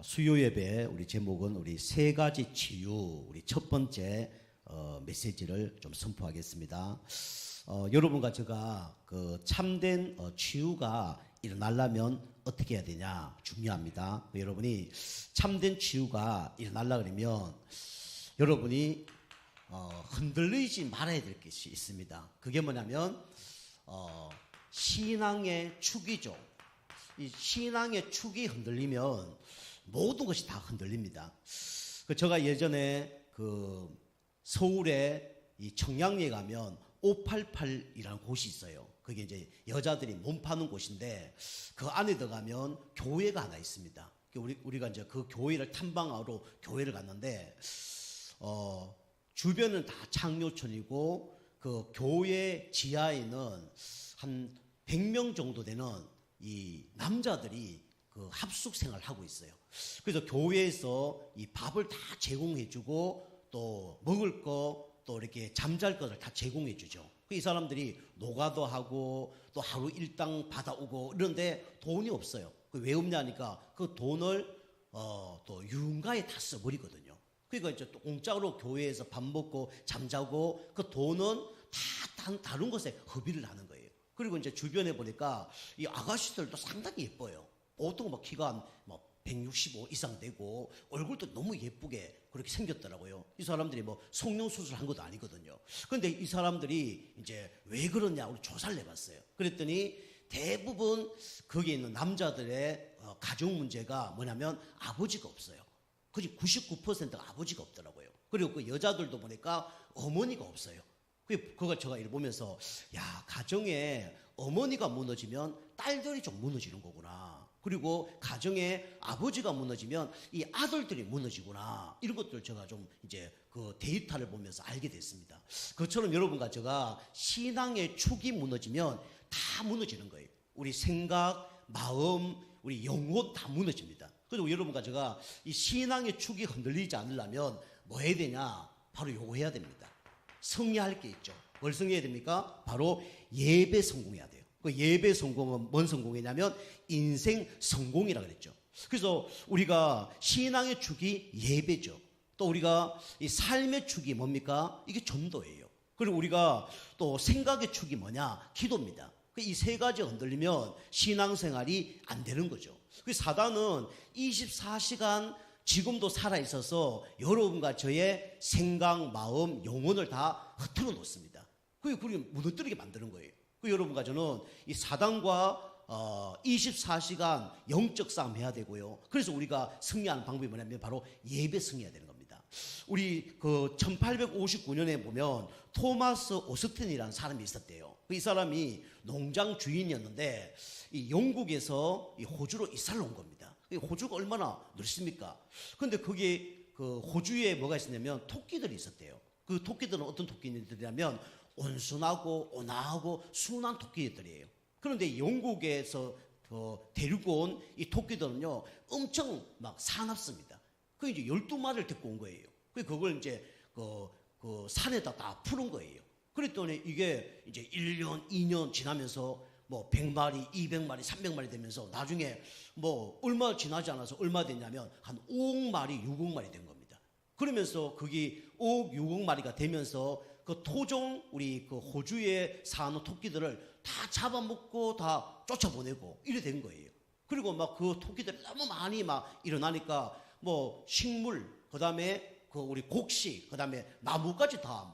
수요 예배 우리 제목은 우리 세 가지 치유 우리 첫 번째 메시지를 좀 선포하겠습니다. 여러분과 제가 그 참된 치유가 일어나려면 어떻게 해야 되냐 중요합니다. 여러분이 참된 치유가 일어나려 그러면 여러분이 흔들리지 말아야 될 것이 있습니다. 그게 뭐냐면 신앙의 축이죠. 이 신앙의 축이 흔들리면 모든 것이 다 흔들립니다. 제가 예전에 그 서울에 이 청량리에 가면 588이라는 곳이 있어요. 그게 이제 여자들이 몸 파는 곳인데 그 안에 들어가면 교회가 하나 있습니다. 우리가 이제 그 교회를 탐방하러 교회를 갔는데 주변은 다 창녀촌이고 그 교회 지하에는 한 100명 정도 되는 이 남자들이 그 합숙 생활을 하고 있어요. 그래서 교회에서 이 밥을 다 제공해주고 또 먹을 거 또 이렇게 잠잘 것을 다 제공해주죠. 이 사람들이 노가도 하고 또 하루 일당 받아오고 이런데 돈이 없어요. 왜 없냐니까 그 돈을 또 유흥가에 다 써버리거든요. 그러니까 이제 또 공짜로 교회에서 밥 먹고 잠자고 그 돈은 다 다른 것에 허비를 하는 거예요. 그리고 이제 주변에 보니까 이 아가씨들도 상당히 예뻐요. 보통 막 키가 뭐 165 이상 되고 얼굴도 너무 예쁘게 그렇게 생겼더라고요. 이 사람들이 뭐 성형수술 한 것도 아니거든요. 그런데 이 사람들이 이제 왜 그러냐 우리 조사를 해봤어요. 그랬더니 대부분 거기에 있는 남자들의 가정 문제가 뭐냐면 아버지가 없어요. 거의 99%가 아버지가 없더라고요. 그리고 그 여자들도 보니까 어머니가 없어요. 그걸 제가 이렇게 보면서 야, 가정에 어머니가 무너지면 딸들이 좀 무너지는 거구나. 그리고 가정에 아버지가 무너지면 이 아들들이 무너지구나. 이런 것들 제가 좀 이제 그 데이터를 보면서 알게 됐습니다. 그처럼 여러분과 제가 신앙의 축이 무너지면 다 무너지는 거예요. 우리 생각, 마음, 우리 영혼 다 무너집니다. 그리고 여러분과 제가 이 신앙의 축이 흔들리지 않으려면 뭐 해야 되냐? 바로 요거 해야 됩니다. 성리할 게 있죠. 뭘 성리해야 됩니까? 바로 예배 성공해야 돼요. 그 예배 성공은 뭔 성공이냐면 인생 성공이라고 그랬죠. 그래서 우리가 신앙의 축이 예배죠. 또 우리가 이 삶의 축이 뭡니까? 이게 전도예요. 그리고 우리가 또 생각의 축이 뭐냐? 기도입니다. 이 세 가지 흔들리면 신앙생활이 안 되는 거죠. 그 사단은 24시간 지금도 살아있어서 여러분과 저의 생각, 마음, 영혼을 다 흐트러 놓습니다. 그게 무너뜨리게 만드는 거예요. 여러분과 저는 이 사단과 24시간 영적 싸움 해야 되고요. 그래서 우리가 승리하는 방법이 뭐냐면 바로 예배 승리해야 되는 겁니다. 우리 그 1859년에 보면 토마스 오스틴이라는 사람이 있었대요. 이 사람이 농장 주인이었는데 이 영국에서 이 호주로 이사를 온 겁니다. 호주가 얼마나 넓습니까? 근데 거기 그 호주에 뭐가 있었냐면 토끼들이 있었대요. 그 토끼들은 어떤 토끼들이냐면 온순하고 온화하고 순한 토끼들이에요. 그런데 영국에서 데리고 온 이 토끼들은요 엄청 막 사납습니다. 그 이제 12마리를 데리고 온 거예요. 그걸 이제 그 산에다 다 풀은 거예요. 그랬더니 이게 이제 1년, 2년 지나면서 뭐 100마리, 200마리, 300마리 되면서 나중에 뭐 얼마 지나지 않아서 얼마 됐냐면 한 5억 마리, 6억 마리 된 겁니다. 그러면서 그게 5억, 6억 마리가 되면서 그 토종 우리 그 호주에 사는 토끼들을 다 잡아먹고 다 쫓아보내고 이래 된 거예요. 그리고 막 그 토끼들이 너무 많이 막 일어나니까 뭐 식물, 그 다음에 그 우리 곡식, 그 다음에 나무까지 다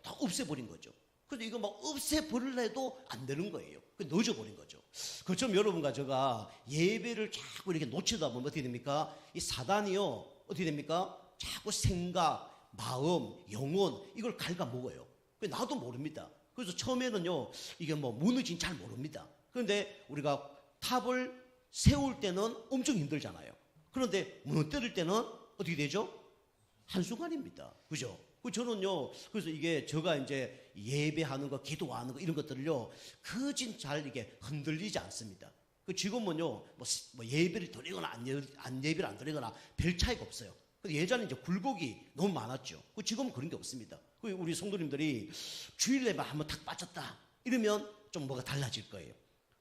다 없애버린 거죠. 근데 이거 막 없애버리려 해도 안 되는 거예요. 늦어버린 거죠. 그처럼 여러분과 제가 예배를 자꾸 이렇게 놓치다 보면 어떻게 됩니까? 이 사단이요, 어떻게 됩니까? 자꾸 생각, 마음, 영혼, 이걸 갉아먹어요. 나도 모릅니다. 그래서 처음에는요, 이게 뭐 무너진 잘 모릅니다. 그런데 우리가 탑을 세울 때는 엄청 힘들잖아요. 그런데 무너뜨릴 때는 어떻게 되죠? 한순간입니다. 그죠? 저는요, 그래서 이게 제가 이제 예배하는 거, 기도하는 거, 이런 것들을요, 그진 잘 이게 흔들리지 않습니다. 지금은요, 뭐 예배를 드리거나 안 예배를 안 드리거나 별 차이가 없어요. 예전에 이제 굴곡이 너무 많았죠. 지금은 그런 게 없습니다. 우리 성도님들이 주일 예배 한번 탁 빠졌다. 이러면 좀 뭐가 달라질 거예요.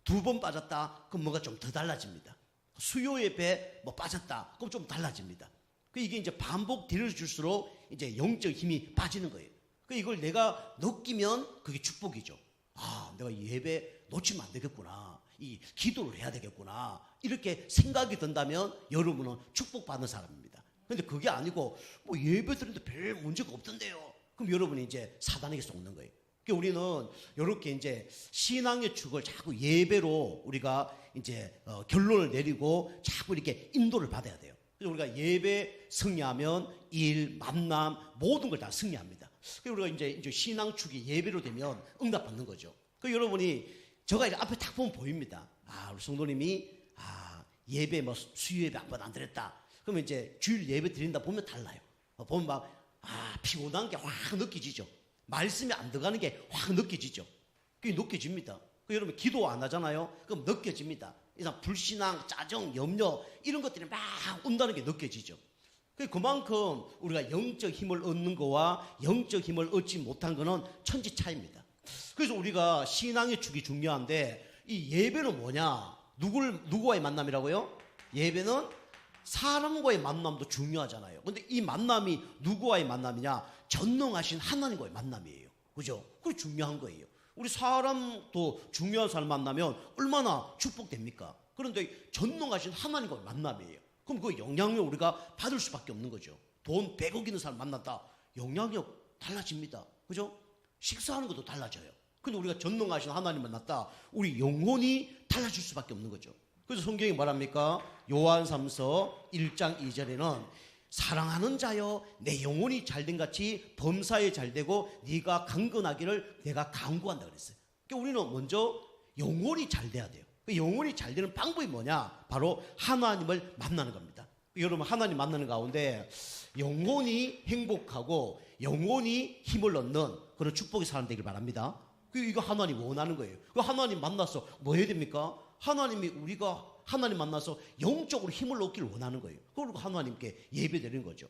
2번 빠졌다. 그럼 뭐가 좀 더 달라집니다. 수요의 배 뭐 빠졌다. 그럼 좀 달라집니다. 이게 이제 반복되어질수록 이제 영적 힘이 빠지는 거예요. 이걸 내가 느끼면 그게 축복이죠. 아, 내가 이 예배 놓치면 안 되겠구나. 이 기도를 해야 되겠구나. 이렇게 생각이 든다면 여러분은 축복받는 사람입니다. 근데 그게 아니고 뭐 예배 드리는데 별 문제가 없던데요. 그럼 여러분이 이제 사단에게 속는 거예요. 우리는 이렇게 이제 신앙의 축을 자꾸 예배로 우리가 이제 결론을 내리고 자꾸 이렇게 인도를 받아야 돼요. 그래서 우리가 예배 승리하면 일, 만남 모든 걸 다 승리합니다. 그래서 우리가 이제 신앙축이 예배로 되면 응답받는 거죠. 여러분이 제가 이제 앞에 딱 보면 보입니다. 아, 우리 성도님이 예배 뭐 수요 예배 한 번 안 드렸다. 그러면 이제 주일 예배 드린다 보면 달라요. 보면 막 피곤한 게 확 느껴지죠. 말씀이 안 들어가는 게 확 느껴지죠. 그게 느껴집니다. 여러분 기도 안 하잖아요. 그럼 느껴집니다. 이상 불신앙, 짜증, 염려 이런 것들이 막 온다는 게 느껴지죠. 그만큼 우리가 영적 힘을 얻는 거와 영적 힘을 얻지 못한 거는 천지 차이입니다. 그래서 우리가 신앙의 축이 중요한데 이 예배는 뭐냐? 누구와의 만남이라고요? 예배는 사람과의 만남도 중요하잖아요. 근데 이 만남이 누구와의 만남이냐? 전능하신 하나님과의 만남이에요. 그죠? 그게 중요한 거예요. 우리 사람도 중요한 사람 만나면 얼마나 축복됩니까? 그런데 전능하신 하나님과의 만남이에요. 그럼 그 영향력 우리가 받을 수밖에 없는 거죠. 돈 100억 있는 사람 만났다. 영향력 달라집니다. 그죠? 식사하는 것도 달라져요. 근데 우리가 전능하신 하나님 만났다. 우리 영혼이 달라질 수밖에 없는 거죠. 그래서 성경이 말합니까? 요한 3서 1장 2절에는 사랑하는 자여 내 영혼이 잘된 같이 범사에 잘되고 네가 강건하기를 내가 간구한다 그랬어요. 그러니까 우리는 먼저 영혼이 잘 돼야 돼요. 영혼이 잘 되는 방법이 뭐냐? 바로 하나님을 만나는 겁니다. 여러분 하나님 만나는 가운데 영혼이 행복하고 영혼이 힘을 얻는 그런 축복의 사람 되길 바랍니다. 이거 하나님 원하는 거예요. 하나님 만나서 뭐 해야 됩니까? 하나님이 우리가 하나님 만나서 영적으로 힘을 얻기를 원하는 거예요. 그리고 하나님께 예배 드리는 거죠.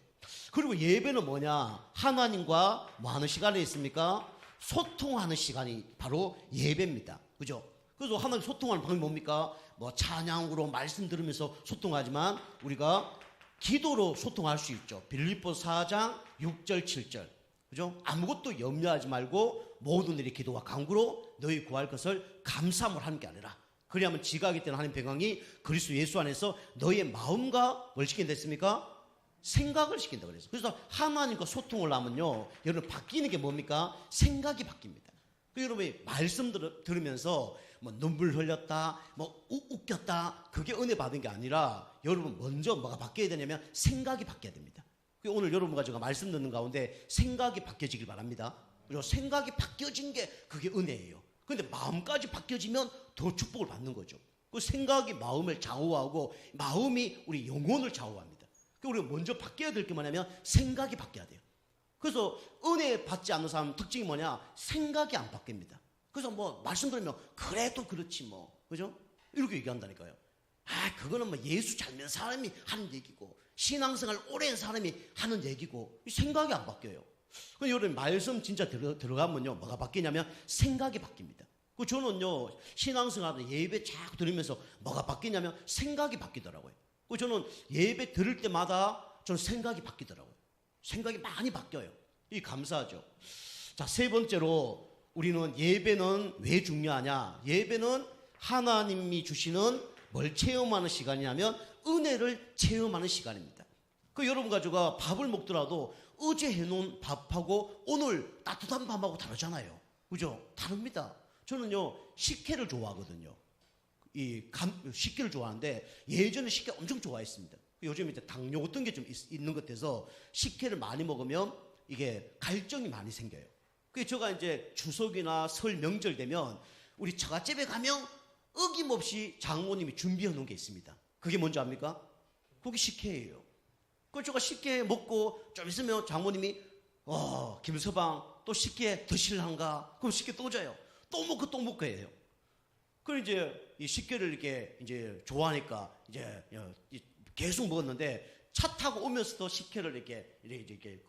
그리고 예배는 뭐냐? 하나님과 뭐 하는 시간이 있습니까? 소통하는 시간이 바로 예배입니다. 그죠? 그래서 하나님 소통하는 방법이 뭡니까? 뭐 찬양으로 말씀 들으면서 소통하지만 우리가 기도로 소통할 수 있죠. 빌립보서 4장 6절 7절. 그죠? 아무것도 염려하지 말고 모든 일이 기도와 간구로 너희 구할 것을 감사함으로 하는 게 아니라 그리하면 지각이 때는 하나님 백성이 그리스도 예수 안에서 너의 마음과 뭘 시킨다 했습니까? 생각을 시킨다 그랬어요. 그래서 하나님과 소통을 하면요, 여러분 바뀌는 게 뭡니까? 생각이 바뀝니다. 여러분이 말씀 들으면서 뭐 눈물 흘렸다, 뭐 웃겼다, 그게 은혜 받은 게 아니라 여러분 먼저 뭐가 바뀌어야 되냐면 생각이 바뀌어야 됩니다. 오늘 여러분과 제가 말씀 듣는 가운데 생각이 바뀌어지길 바랍니다. 그리고 생각이 바뀌어진 게 그게 은혜예요. 그런데 마음까지 바뀌어지면 더 축복을 받는 거죠. 그 생각이 마음을 좌우하고 마음이 우리 영혼을 좌우합니다. 우리가 먼저 바뀌어야 될 게 뭐냐면 생각이 바뀌어야 돼요. 그래서 은혜 받지 않는 사람 특징이 뭐냐? 생각이 안 바뀝니다. 그래서 뭐 말씀 들으면 그래도 그렇지 뭐, 그죠? 이렇게 얘기한다니까요. 그거는 뭐 예수 잘 믿는 사람이 하는 얘기고 신앙생활 오래 한 사람이 하는 얘기고 생각이 안 바뀌어요. 여러분 말씀 진짜 들어가면요 뭐가 바뀌냐면 생각이 바뀝니다. 저는요 신앙생활 예배 자꾸 들으면서 뭐가 바뀌냐면 생각이 바뀌더라고요. 저는 예배 들을 때마다 저는 생각이 바뀌더라고요. 생각이 많이 바뀌어요. 이 감사하죠. 자, 세 번째로 우리는 예배는 왜 중요하냐? 예배는 하나님이 주시는 뭘 체험하는 시간이냐면 은혜를 체험하는 시간입니다. 여러분과 제가 밥을 먹더라도 어제 해놓은 밥하고 오늘 따뜻한 밥하고 다르잖아요. 그죠? 다릅니다. 저는요 식혜를 좋아하거든요. 식혜를 좋아하는데 예전에 식혜 엄청 좋아했습니다. 요즘 이제 당뇨 어떤 게 좀 있는 것 같아서 식혜를 많이 먹으면 이게 갈증이 많이 생겨요. 그래서 제가 이제 추석이나 설 명절 되면 우리 처갓집에 가면 어김없이 장모님이 준비해 놓은 게 있습니다. 그게 뭔지 압니까? 그게 식혜예요. 그래서 제가 식혜 먹고 좀 있으면 장모님이 김서방 또 식혜 드실란가? 그럼 식혜 또 줘요. 또 먹고 해요. 그럼 이제 이 식혜를 이렇게 이제 좋아하니까 이제 계속 먹었는데 차 타고 오면서도 식혜를 이렇게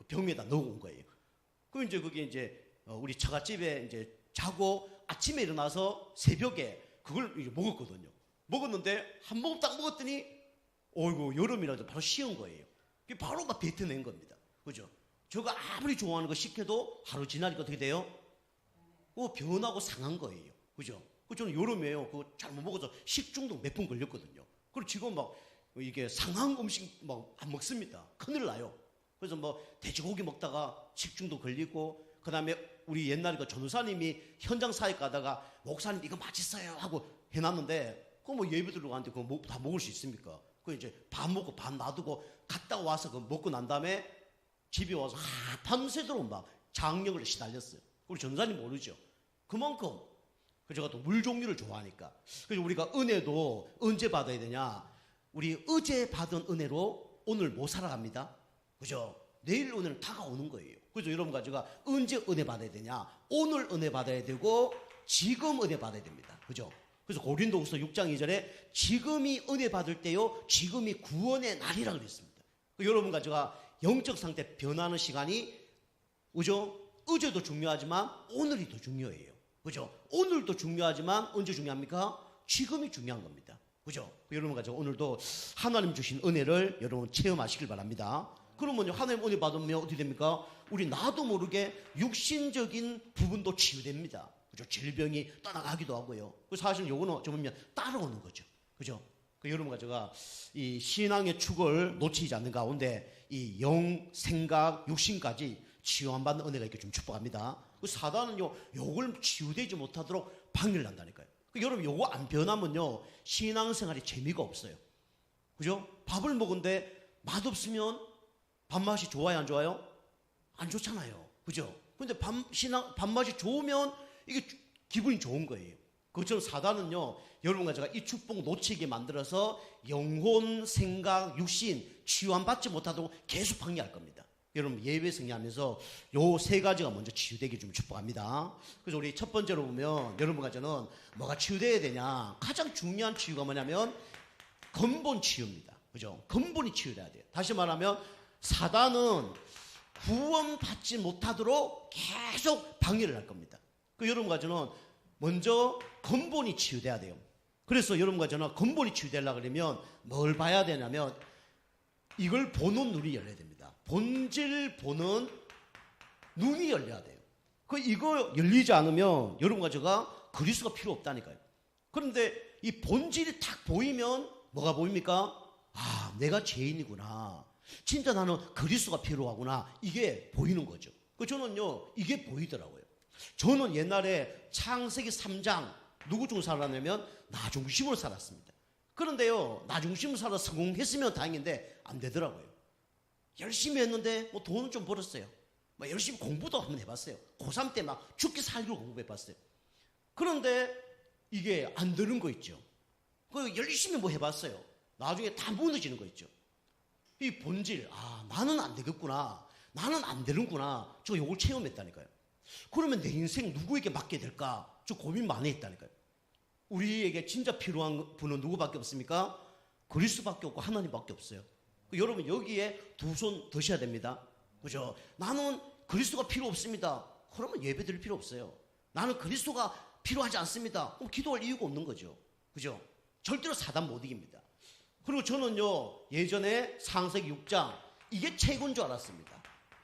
병에다 넣어온 거예요. 그럼 이제 그게 이제 우리 처갓집에 이제 자고 아침에 일어나서 새벽에 그걸 이제 먹었거든요. 먹었는데 한 모금 딱 먹었더니 어이구 여름이라도 바로 식은 거예요. 그게 바로 막 뱉어낸 겁니다. 그죠? 저거 아무리 좋아하는 거 시켜도 하루 지나니까 어떻게 돼요? 변하고 상한 거예요. 그죠? 저는 여름에요. 그거 잘못 먹어서 식중독 몇 번 걸렸거든요. 그리고 지금 막 이게 상한 음식 막 안 먹습니다. 큰일 나요. 그래서 뭐 돼지고기 먹다가 식중독 걸리고, 그 다음에 우리 옛날에 그 전도사님이 현장 사역 가다가 목사님 이거 맛있어요 하고 해놨는데 그거 뭐 예배 들어가는데 그거 다 먹을 수 있습니까? 그 이제 밥 먹고 밥 놔두고 갔다 와서 그거 먹고 난 다음에 집에 와서 밤새도록 막 장염을 시달렸어요. 우리 전도사님 모르죠. 그만큼 제가 또 물 종류를 좋아하니까. 그래서 우리가 은혜도 언제 받아야 되냐? 우리 어제 받은 은혜로 오늘 못 살아갑니다. 그죠? 내일 은혜는 다가오는 거예요. 그래서 여러분과 제가 언제 은혜 받아야 되냐? 오늘 은혜 받아야 되고 지금 은혜 받아야 됩니다. 그죠? 그래서 고린도후서 6장 2절에 지금이 은혜 받을 때요, 지금이 구원의 날이라 그랬습니다. 여러분과 제가 영적 상태 변하는 시간이, 그죠? 어제도 중요하지만 오늘이 더 중요해요. 그죠? 오늘도 중요하지만 언제 중요합니까? 지금이 중요한 겁니다. 그죠? 여러분과 제가 오늘도 하나님 주신 은혜를 여러분 체험하시길 바랍니다. 그러면 하나님 은혜 받으면 어떻게 됩니까? 우리 나도 모르게 육신적인 부분도 치유됩니다. 그죠? 질병이 떠나가기도 하고요. 사실 요거는 좀 보면 따라오는 거죠. 그죠? 여러분과 제가 이 신앙의 축을 놓치지 않는 가운데 이 영, 생각, 육신까지 치유받는 은혜가 있게 좀 축복합니다. 사단은요, 요걸 치유되지 못하도록 방해를 한다니까요. 여러분, 요거 안 변하면요, 신앙생활이 재미가 없어요. 그죠? 밥을 먹은데 맛없으면 밥맛이 좋아요, 안 좋아요? 안 좋잖아요. 그죠? 근데 밥맛이 좋으면 이게 기분이 좋은 거예요. 그것처럼 사단은요, 여러분과 제가 이 축복 놓치게 만들어서 영혼, 생각, 육신 치유 안 받지 못하도록 계속 방해할 겁니다. 여러분 예배 승리하면서 요 세 가지가 먼저 치유되기 좀 축복합니다. 그래서 우리 첫 번째로 보면 여러분과 저는 뭐가 치유돼야 되냐? 가장 중요한 치유가 뭐냐면 근본 치유입니다. 그죠? 근본이 치유돼야 돼요. 다시 말하면 사단은 구원받지 못하도록 계속 방해를 할 겁니다. 여러분과 저는 먼저 근본이 치유돼야 돼요. 그래서 여러분과 저는 근본이 치유되려고 그러면 뭘 봐야 되냐면 이걸 보는 눈이 열려야 됩니다. 본질 보는 눈이 열려야 돼요. 이거 열리지 않으면 여러분과 제가 그리스도가 필요 없다니까요. 그런데 이 본질이 딱 보이면 뭐가 보입니까? 아, 내가 죄인이구나. 진짜 나는 그리스도가 필요하구나. 이게 보이는 거죠. 저는요, 이게 보이더라고요. 저는 옛날에 창세기 3장 누구 중으로 살았냐면 나 중심으로 살았습니다. 그런데요, 나 중심으로 살아 성공했으면 다행인데 안 되더라고요. 열심히 했는데 뭐 돈은 좀 벌었어요. 막 열심히 공부도 한번 해봤어요. 고3 때 막 죽기 살기로 공부해봤어요. 그런데 이게 안 되는 거 있죠. 열심히 뭐 해봤어요. 나중에 다 무너지는 거 있죠. 이 본질, 아, 나는 안 되겠구나. 나는 안 되는구나. 저 요걸 체험했다니까요. 그러면 내 인생 누구에게 맡게 될까? 저 고민 많이 했다니까요. 우리에게 진짜 필요한 분은 누구밖에 없습니까? 그리스도밖에 없고 하나님밖에 없어요. 여러분 여기에 두 손 드셔야 됩니다. 그죠? 나는 그리스도가 필요 없습니다. 그러면 예배 드릴 필요 없어요. 나는 그리스도가 필요하지 않습니다. 그럼 기도할 이유가 없는 거죠. 그죠? 절대로 사단 못 이깁니다. 그리고 저는요, 예전에 창세기 6장 이게 최고인 줄 알았습니다.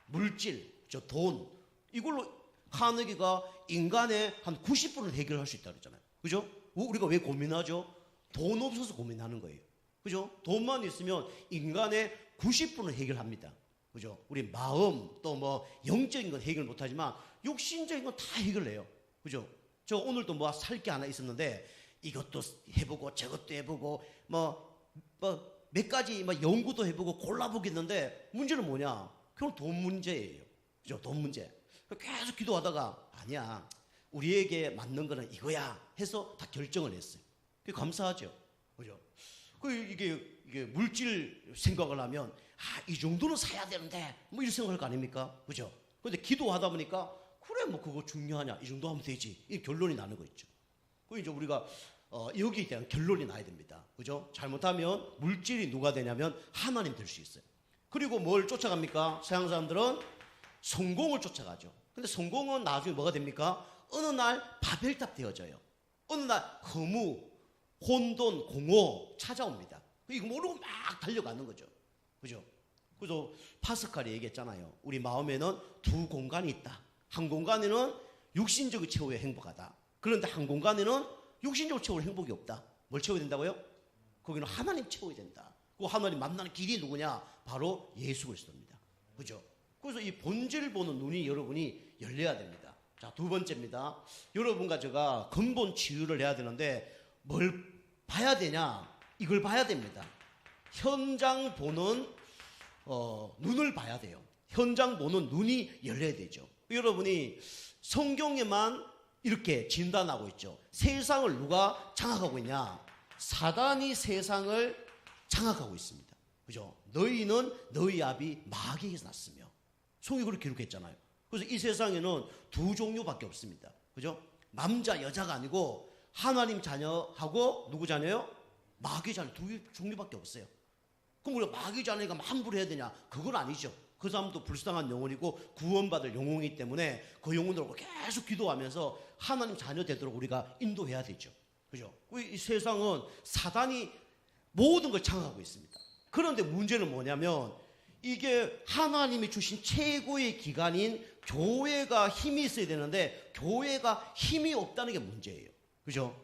물질, 돈, 이걸로 하늘이가 인간의 한 90%를 해결할 수 있다고 그랬잖아요. 그죠? 우리가 왜 고민하죠? 돈 없어서 고민하는 거예요. 그죠? 돈만 있으면 인간의 90%는 해결합니다. 그죠? 우리 마음, 또 뭐 영적인 건 해결 못하지만 육신적인 건 다 해결해요. 그죠? 저 오늘도 뭐 살 게 하나 있었는데 이것도 해보고 저것도 해보고 몇 가지 연구도 해보고 골라보겠는데 문제는 뭐냐? 그건 돈 문제예요. 그죠? 돈 문제. 계속 기도하다가 아니야. 우리에게 맞는 거는 이거야 해서 다 결정을 했어요. 그게 감사하죠. 그죠? 이게 물질 생각을 하면 이 정도는 사야 되는데 뭐 이런 생각할 거 아닙니까? 그죠? 근데 기도하다 보니까 그래 뭐 그거 중요하냐? 이 정도 하면 되지. 이 결론이 나는 거 있죠. 이제 우리가 여기에 대한 결론이 나야 됩니다. 그죠? 잘못하면 물질이 누가 되냐면 하나님 될 수 있어요. 그리고 뭘 쫓아갑니까? 서양 사람들은 성공을 쫓아가죠. 근데 성공은 나중에 뭐가 됩니까? 어느 날 바벨탑 되어져요. 어느 날 허무, 혼돈, 공허 찾아옵니다. 이거 모르고 막 달려가는 거죠. 그죠? 그래서 파스칼이 얘기했잖아요. 우리 마음에는 두 공간이 있다. 한 공간에는 육신적 최후의 행복하다. 그런데 한 공간에는 육신적 최후의 행복이 없다. 뭘 채워야 된다고요? 거기는 하나님 채워야 된다. 그 하나님 만나는 길이 누구냐? 바로 예수 그리스도입니다. 그죠? 그래서 이 본질을 보는 눈이 여러분이 열려야 됩니다. 자, 두 번째입니다. 여러분과 제가 근본 치유를 해야 되는데 뭘 봐야 되냐? 이걸 봐야 됩니다. 현장 보는 눈을 봐야 돼요. 현장 보는 눈이 열려야 되죠. 여러분이 성경에만 이렇게 진단하고 있죠. 세상을 누가 장악하고 있냐? 사단이 세상을 장악하고 있습니다. 그죠? 너희는 너희 아비 마귀에게서 났으며. 성경이 그렇게 기록했잖아요. 그래서 이 세상에는 두 종류밖에 없습니다. 그죠? 남자, 여자가 아니고 하나님 자녀하고 누구 자녀요? 마귀 자녀. 두 종류밖에 없어요. 그럼 우리가 마귀 자녀가 함부로 해야 되냐? 그건 아니죠. 그 사람도 불쌍한 영혼이고 구원받을 영혼이기 때문에 그 영혼들하고 계속 기도하면서 하나님 자녀 되도록 우리가 인도해야 되죠. 그죠? 이 세상은 사단이 모든 걸 장악하고 있습니다. 그런데 문제는 뭐냐면 이게 하나님이 주신 최고의 기관인 교회가 힘이 있어야 되는데 교회가 힘이 없다는 게 문제예요. 그죠?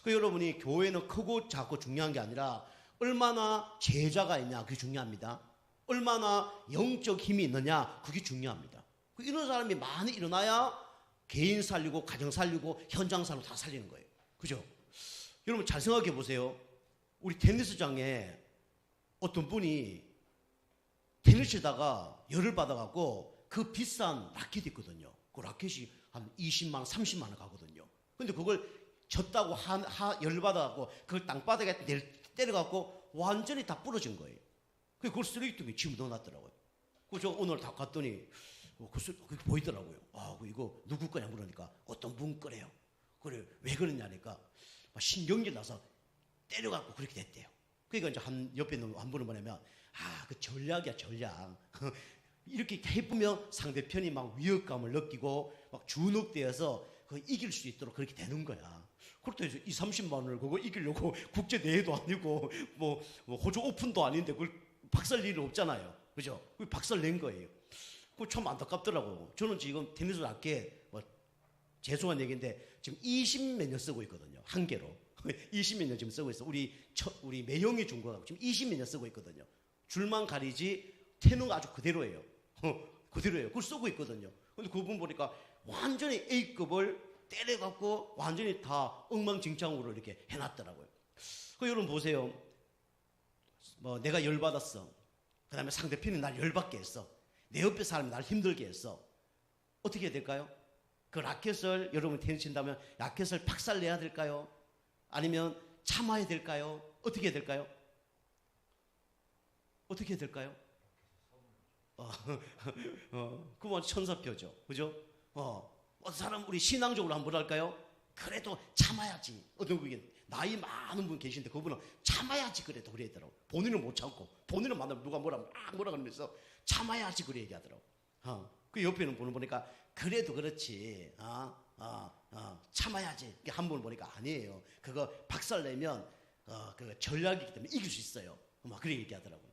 여러분이 교회는 크고 작고 중요한 게 아니라 얼마나 제자가 있냐 그게 중요합니다. 얼마나 영적 힘이 있느냐 그게 중요합니다. 이런 사람이 많이 일어나야 개인 살리고 가정 살리고 현장 살리고 다 살리는 거예요. 그죠? 여러분 잘 생각해 보세요. 우리 테니스장에 어떤 분이 테니스 치다가 열을 받아갖고 그 비싼 라켓이 있거든요. 그 라켓이 한 20만 원, 30만 원 가거든요. 근데 그걸 졌다고 열을 받아갖고 그걸 땅바닥에 때려갖고 완전히 다 부러진 거예요. 그걸 쓰레기통에 집어 넣어놨더라고요. 그래서 저 오늘 다 갔더니 그게 보이더라고요. 아, 이거 누구 거냐 물으니까 어떤 분 거래요. 그래, 왜 그러냐니까 신경질 나서 때려갖고 그렇게 됐대요. 그러니까 이제 옆에 있는 한 분은 뭐냐면 그 전략이야, 전략. 이렇게 해보면 상대편이 막 위협감을 느끼고 막 주눅되어서 이길 수 있도록 그렇게 되는 거야. 그렇다 해서 30만 원을 그거 이기려고 국제대회도 아니고 뭐 호주 오픈도 아닌데 그걸 박살 낼 일 없잖아요. 그죠? 박살 낸 거예요. 그거 참 안타깝더라고요. 저는 지금 테니스 라켓 죄송한 얘기인데 지금 20몇 년 쓰고 있거든요. 한 개로. 20몇 년 지금 쓰고 있어. 우리 매형이 준 거가 지금 20몇 년 쓰고 있거든요. 줄만 가리지 테너가 아주 그대로예요. 그대로예요. 그걸 쓰고 있거든요. 근데 그분 보니까 완전히 A급을 때려갖고 완전히 다 엉망진창으로 이렇게 해놨더라고요. 여러분 보세요. 내가 열받았어. 그 다음에 상대편이 날 열받게 했어. 내 옆에 사람이 날 힘들게 했어. 어떻게 해야 될까요? 그 라켓을 여러분 테니스 친다면 라켓을 박살 내야 될까요? 아니면 참아야 될까요? 어떻게 해야 될까요? 어떻게 해야 될까요? 그건 천사표죠. 그죠? 어떤 사람 우리 신앙적으로 한번 뭐랄까요? 그래도 참아야지. 어떤 분이 나이 많은 분 계신데 그분은 참아야지 그래도 그래 하더라고. 본인은 못 참고 본인은 만나면 누가 뭐라 그러면서 참아야지 그래 얘기하더라고. 그 옆에 있는 분을 보니까 그래도 그렇지. 참아야지. 한 분을 보니까 아니에요. 그거 박살 내면 그 전략이기 때문에 이길 수 있어요. 막 그렇게 얘기하더라고요.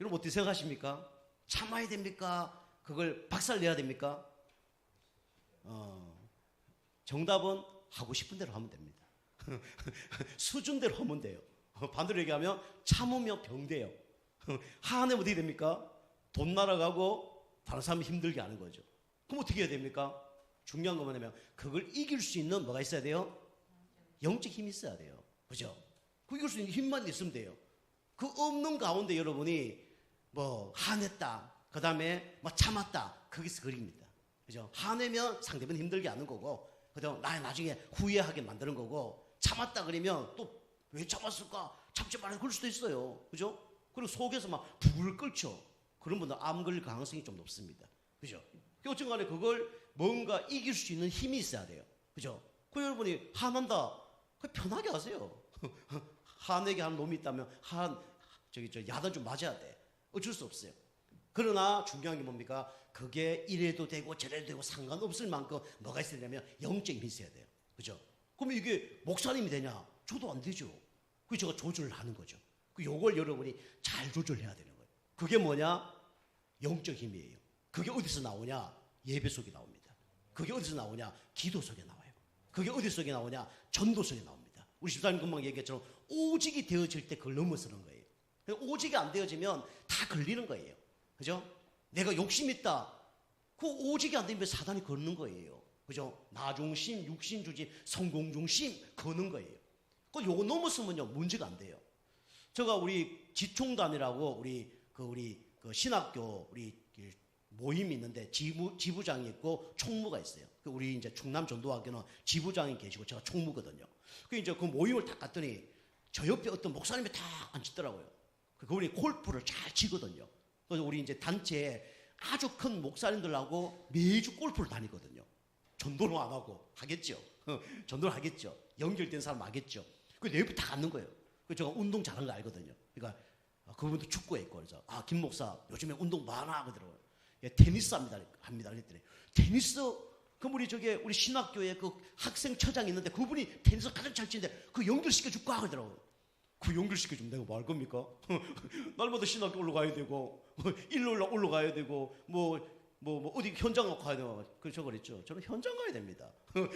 여러분 어떻게 생각하십니까? 참아야 됩니까? 그걸 박살 내야 됩니까? 정답은 하고 싶은 대로 하면 됩니다. 수준대로 하면 돼요. 반대로 얘기하면 참으면 병돼요. 하나님 어떻게 됩니까? 돈 날아가고 다른 사람이 힘들게 하는 거죠. 그럼 어떻게 해야 됩니까? 중요한 건 뭐냐면 그걸 이길 수 있는 뭐가 있어야 돼요? 영적 힘이 있어야 돼요. 그죠? 그 이길 수 있는 힘만 있으면 돼요. 그 없는 가운데 여러분이 화냈다. 그 다음에 참았다. 거기서 그립니다. 그죠? 화내면 상대방 힘들게 하는 거고, 그죠? 나중에 후회하게 만드는 거고, 참았다 그러면 또 왜 참았을까? 참지 말아야 그럴 수도 있어요. 그죠? 그리고 속에서 막 불을 끓죠. 그런 분들 암 걸릴 가능성이 좀 높습니다. 그죠? 어쨌든 간에 그걸 뭔가 이길 수 있는 힘이 있어야 돼요. 그죠? 그 여러분이 화난다. 그 편하게 하세요. 화내게 하는 놈이 있다면 야단 좀 맞아야 돼. 어쩔 수 없어요. 그러나 중요한 게 뭡니까? 그게 이래도 되고 저래도 되고 상관없을 만큼 뭐가 있으려면 영적인 힘이 있어야 돼요. 그죠? 그러면 이게 목사님이 되냐? 줘도 안 되죠. 그 제가 조절을 하는 거죠. 그 요걸 여러분이 잘 조절해야 되는 거예요. 그게 뭐냐? 영적 힘이에요. 그게 어디서 나오냐? 예배 속에 나옵니다. 그게 어디서 나오냐? 기도 속에 나와요. 그게 어디 속에 나오냐? 전도 속에 나옵니다. 우리 집사님 금방 얘기했처럼 오직이 되어질 때 그걸 넘어서는 거예요. 오직이 안 되어지면 다 걸리는 거예요. 그죠? 내가 욕심 있다. 그 오직이 안 되면 사단이 걷는 거예요. 그죠? 나중심, 육신주의, 성공중심 거는 거예요. 그 요거 넘었으면요 문제가 안 돼요. 제가 우리 지총단이라고 우리 그 신학교 우리 모임이 있는데 지부장이 있고 총무가 있어요. 우리 이제 충남 전도학교는 지부장이 계시고 제가 총무거든요. 그 이제 그 모임을 딱 갔더니 저 옆에 어떤 목사님이 다 앉히더라고요. 그분이 골프를 잘 치거든요. 그래서 우리 이제 단체에 아주 큰 목사님들하고 매주 골프를 다니거든요. 전도는 안 하고 하겠죠. 전도를 하겠죠. 연결된 사람 하겠죠. 그 내 옆에 다 앉는 거예요. 그 제가 운동 잘하는 거 알거든요. 그러니까 그분도 축구에 있고 그래서 김 목사 요즘에 운동 많아 하더라고요. 예, 테니스 합니다 그랬더니 테니스 그럼 우리 신학교에 그 학생처장이 있는데 그분이 테니스 가장 잘 치는데 그 연결시켜 줄까 하더라고요. 그 연결시켜 주면 내가 뭐 할 겁니까? 날마다 신학교 올라가야 되고 일요일 날 올라가야 되고 뭐 어디 현장 가야 되고 그래서 그랬죠. 저는 현장 가야 됩니다.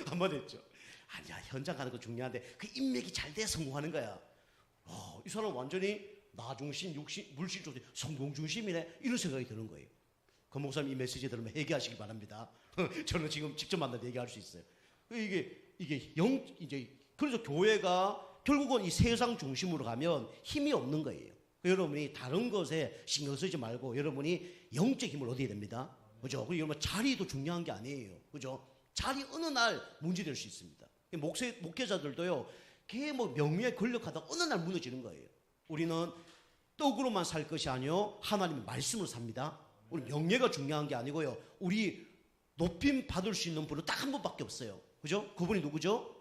한마디 했죠. 아니야 현장 가는 거 중요한데 그 인맥이 잘 돼야 성공하는 거야. 이 사람 완전히 나중심, 육신, 물질 중심, 성공 중심이네 이런 생각이 드는 거예요. 그 목사님 이 메시지 들으면 회개하시기 바랍니다. 저는 지금 직접 만나서 얘기할 수 있어요. 이게 이제 그래서 교회가 결국은 이 세상 중심으로 가면 힘이 없는 거예요. 여러분이 다른 것에 신경 쓰지 말고 여러분이 영적 힘을 얻어야 됩니다. 그죠? 그리고 여러분 자리도 중요한 게 아니에요. 그죠? 자리 어느 날 문제될 수 있습니다. 목회자들도요, 걔 뭐 명예에 권력하다가 어느 날 무너지는 거예요. 우리는 떡으로만 살 것이 아니요 하나님의 말씀으로 삽니다. 우리 명예가 중요한 게 아니고요. 우리 높임 받을 수 있는 분은 딱 한 분밖에 없어요. 그죠? 그분이 누구죠?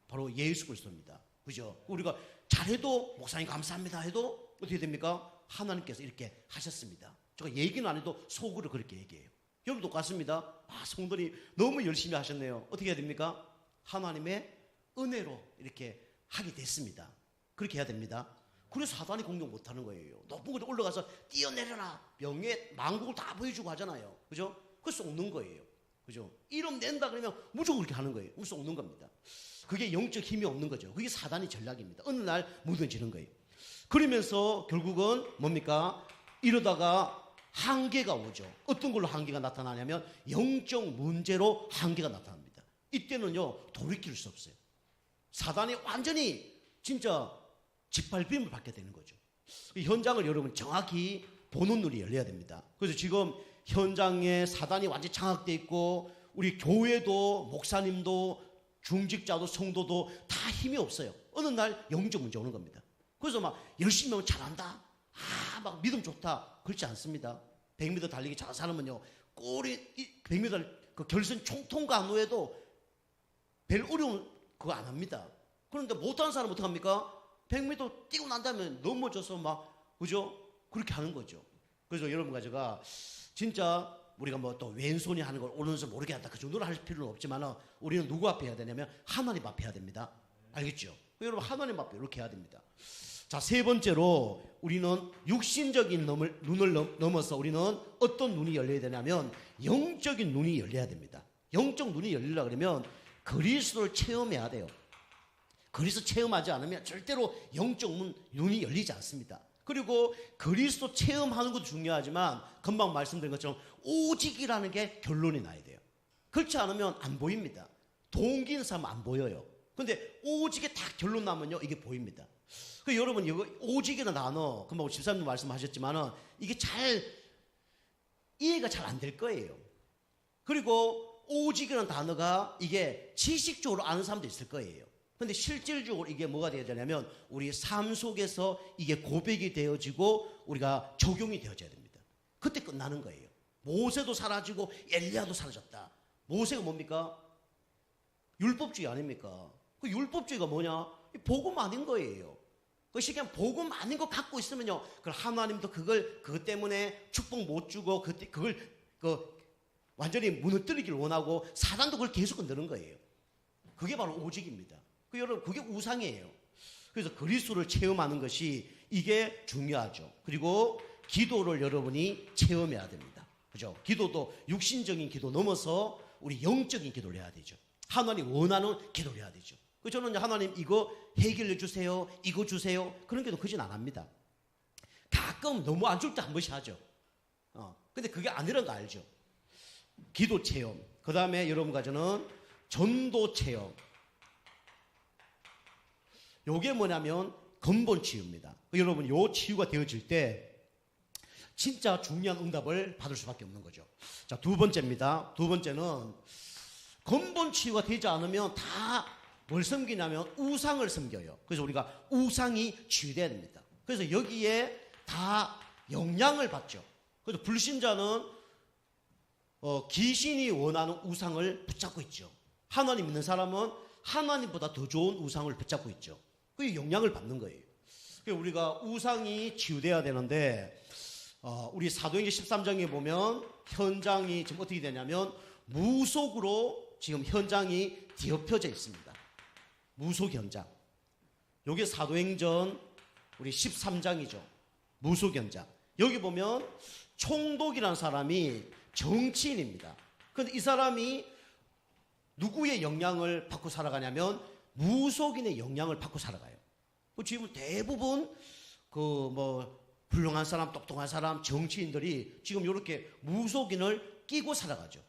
바로 예수 그리스도입니다. 그죠? 우리가 잘해도 목사님 감사합니다 해도 어떻게 됩니까? 하나님께서 이렇게 하셨습니다. 제가 얘기는 안 해도 속으로 그렇게 얘기해요. 여러분 똑같습니다. 성도님 너무 열심히 하셨네요. 어떻게 해야 됩니까? 하나님의 은혜로 이렇게 하게 됐습니다. 그렇게 해야 됩니다. 그래서 사단이 공격 못하는 거예요. 높은 곳에 올라가서 뛰어내려라. 명예 만국을 다 보여주고 하잖아요. 그죠? 그래서 속는 거예요. 그죠? 이름 낸다 그러면 무조건 그렇게 하는 거예요. 그래서 속는 겁니다. 그게 영적 힘이 없는 거죠. 그게 사단의 전략입니다. 어느 날 무너지는 거예요. 그러면서 결국은 뭡니까? 이러다가 한계가 오죠. 어떤 걸로 한계가 나타나냐면 영적 문제로 한계가 나타납니다. 이때는요 돌이킬 수 없어요. 사단이 완전히 진짜 짓밟힘을 받게 되는 거죠. 이 현장을 여러분 정확히 보는 눈이 열려야 됩니다. 그래서 지금 현장에 사단이 완전히 장악되어 있고 우리 교회도 목사님도 중직자도 성도도 다 힘이 없어요. 어느 날 영적 문제 오는 겁니다. 그래서 막 열심히 하면 잘한다. 막 믿음 좋다. 그렇지 않습니다. 100m 달리기 잘하는 사람은요. 꼴이 100m 그 결선 총통과 후에도 별 어려움 그거 안 합니다. 그런데 못하는 사람은 어떡합니까? 100m 뛰고 난 다음에 넘어져서 막 그죠? 그렇게 하는 거죠. 그래서 여러분과 제가 진짜 우리가 뭐 또 왼손이 하는 걸 오른손 모르게 한다 그 정도로 할 필요는 없지만 우리는 누구 앞에 해야 되냐면 하나님 앞에 해야 됩니다. 알겠죠? 여러분 하나님 앞에 이렇게 해야 됩니다. 자, 세 번째로 우리는 육신적인 눈을 넘어서 우리는 어떤 눈이 열려야 되냐면 영적인 눈이 열려야 됩니다. 영적 눈이 열리려고 그러면 그리스도를 체험해야 돼요. 그리스도 체험하지 않으면 절대로 영적 눈이 열리지 않습니다. 그리고 그리스도 체험하는 것도 중요하지만 금방 말씀드린 것처럼 오직이라는 게 결론이 나야 돼요. 그렇지 않으면 안 보입니다. 동기 있는 사람은 안 보여요. 근데 오직에 딱 결론 나면요 이게 보입니다. 그 여러분 이거 오직이라는 단어 금방 집사님도 말씀하셨지만은 이게 잘 이해가 잘 안 될 거예요. 그리고 오직이라는 단어가 이게 지식적으로 아는 사람도 있을 거예요. 근데 실질적으로 이게 뭐가 되어야 되냐면 우리 삶 속에서 이게 고백이 되어지고 우리가 적용이 되어져야 됩니다. 그때 끝나는 거예요. 모세도 사라지고 엘리야도 사라졌다. 모세가 뭡니까? 율법주의 아닙니까? 그 율법주의가 뭐냐? 복음 아닌 거예요. 그 시기엔 복음 아닌 거 갖고 있으면요, 그 하나님도 그것 때문에 축복 못 주고 그걸 완전히 무너뜨리기를 원하고 사단도 그걸 계속 건드는 거예요. 그게 바로 오직입니다. 여러분 그게 우상이에요. 그래서 그리스도를 체험하는 것이 이게 중요하죠. 그리고 기도를 여러분이 체험해야 됩니다. 그죠? 기도도 육신적인 기도 넘어서 우리 영적인 기도를 해야 되죠. 하나님 원하는 기도를 해야 되죠. 저는 하나님 이거 해결해 주세요, 이거 주세요, 그런 기도 그진 안 합니다. 가끔 너무 안 줄 때 한 번씩 하죠. 근데 그게 아니라는 거 알죠? 기도 체험. 그 다음에 여러분과 저는 전도 체험. 요게 뭐냐면 근본 치유입니다. 여러분 요 치유가 되어질 때 진짜 중요한 응답을 받을 수밖에 없는 거죠. 자, 두 번째입니다. 두 번째는 근본 치유가 되지 않으면 다 뭘 섬기냐면 우상을 섬겨요. 그래서 우리가 우상이 치유돼야 됩니다. 그래서 여기에 다 영향을 받죠. 그래서 불신자는 귀신이 원하는 우상을 붙잡고 있죠. 하나님 믿는 사람은 하나님보다 더 좋은 우상을 붙잡고 있죠. 그게 영향을 받는 거예요. 그래서 우리가 우상이 치유돼야 되는데 우리 사도행전 13장에 보면 현장이 지금 어떻게 되냐면 무속으로 지금 현장이 뒤엎여져 있습니다. 무속 현장. 요게 사도행전 우리 13장이죠. 무속 현장. 여기 보면 총독이라는 사람이 정치인입니다. 그런데 이 사람이 누구의 영향을 받고 살아가냐면 무속인의 영향을 받고 살아가요. 지금 대부분 훌륭한 사람, 똑똑한 사람, 정치인들이 지금 이렇게 무속인을 끼고 살아가죠.